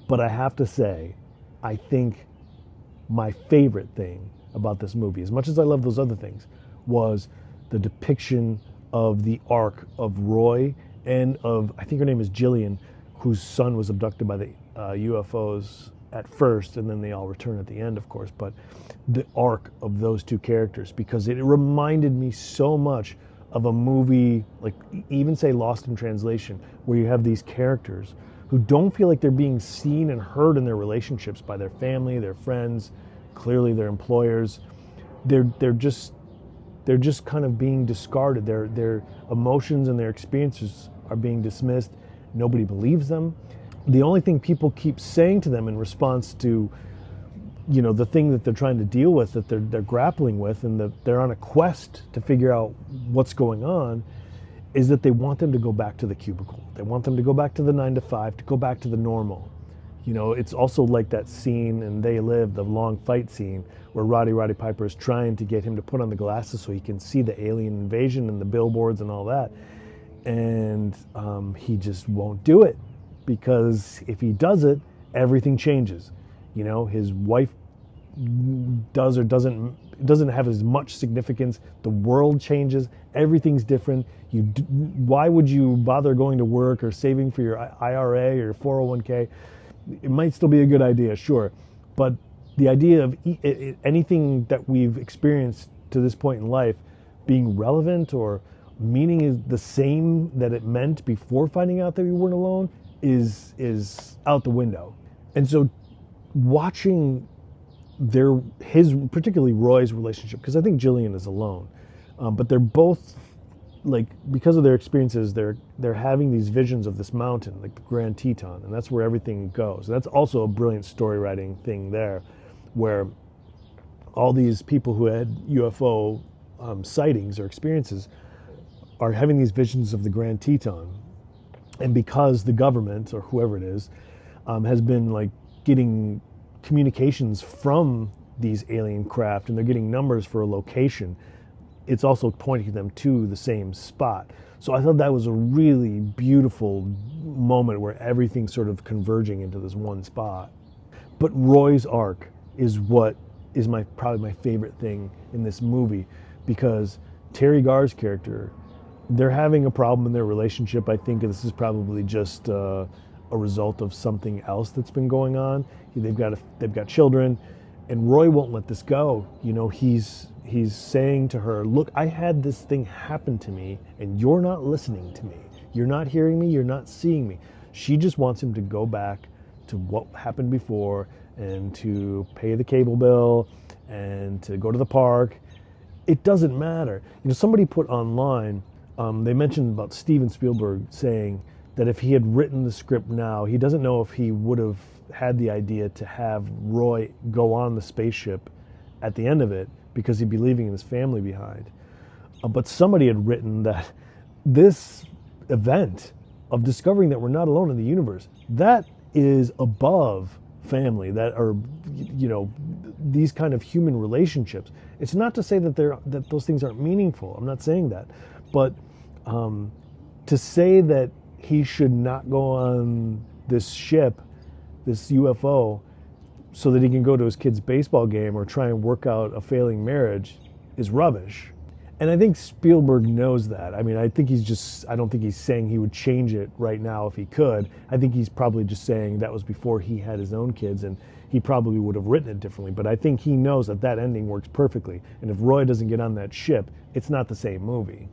But I have to say, I think my favorite thing about this movie, as much as I love those other things, was the depiction of the arc of Roy and of, I think her name is Jillian, whose son was abducted by the UFOs at first, and then they all return at the end, of course. But the arc of those two characters, because it reminded me so much of a movie, like even say Lost in Translation, where you have these characters who don't feel like they're being seen and heard in their relationships by their family, their friends, clearly their employers. They're just kind of being discarded. Their emotions and their experiences are being dismissed. Nobody believes them. The only thing people keep saying to them in response to, you know, the thing that they're trying to deal with, that they're grappling with, and that they're on a quest to figure out what's going on, is that they want them to go back to the cubicle. They want them to go back to the 9 to 5, to go back to the normal. You know, it's also like that scene in They Live, the long fight scene, where Roddy Piper is trying to get him to put on the glasses so he can see the alien invasion and the billboards and all that. And he just won't do it, because if he does it, everything changes. You know, his wife does or doesn't have as much significance. The world changes. Everything's different. Why would you bother going to work or saving for your IRA or your 401k? It might still be a good idea, sure, but the idea of anything that we've experienced to this point in life being relevant or meaning is the same that it meant before finding out that we weren't alone is out the window. And so watching his particularly Roy's relationship, because I think Jillian is alone, but they're both, like, because of their experiences, they're having these visions of this mountain, like the Grand Teton, and that's where everything goes. And that's also a brilliant story writing thing there, where all these people who had UFO sightings or experiences are having these visions of the Grand Teton. And because the government, or whoever it is, has been like getting communications from these alien craft, and they're getting numbers for a location, it's also pointing them to the same spot. So I thought that was a really beautiful moment where everything's sort of converging into this one spot. But Roy's arc is what is probably my favorite thing in this movie, because Terry Garr's character, they're having a problem in their relationship. I think this is probably just a result of something else that's been going on. They've got children, and Roy won't let this go. You know, he's saying to her, look, I had this thing happen to me, and you're not listening to me. You're not hearing me. You're not seeing me. She just wants him to go back to what happened before, and to pay the cable bill, and to go to the park. It doesn't matter. You know, somebody put online, they mentioned about Steven Spielberg saying that if he had written the script now, he doesn't know if he would have had the idea to have Roy go on the spaceship at the end of it, because he'd be leaving his family behind. But somebody had written that this event of discovering that we're not alone in the universe, that is above family, that are, you know, these kind of human relationships. It's not to say that that those things aren't meaningful. I'm not saying that, but to say that he should not go on this ship, this UFO, so that he can go to his kid's baseball game or try and work out a failing marriage is rubbish. And I think Spielberg knows that. I mean, I don't think he's saying he would change it right now if he could. I think he's probably just saying that was before he had his own kids, and he probably would have written it differently. But I think he knows that ending works perfectly. And if Roy doesn't get on that ship, it's not the same movie.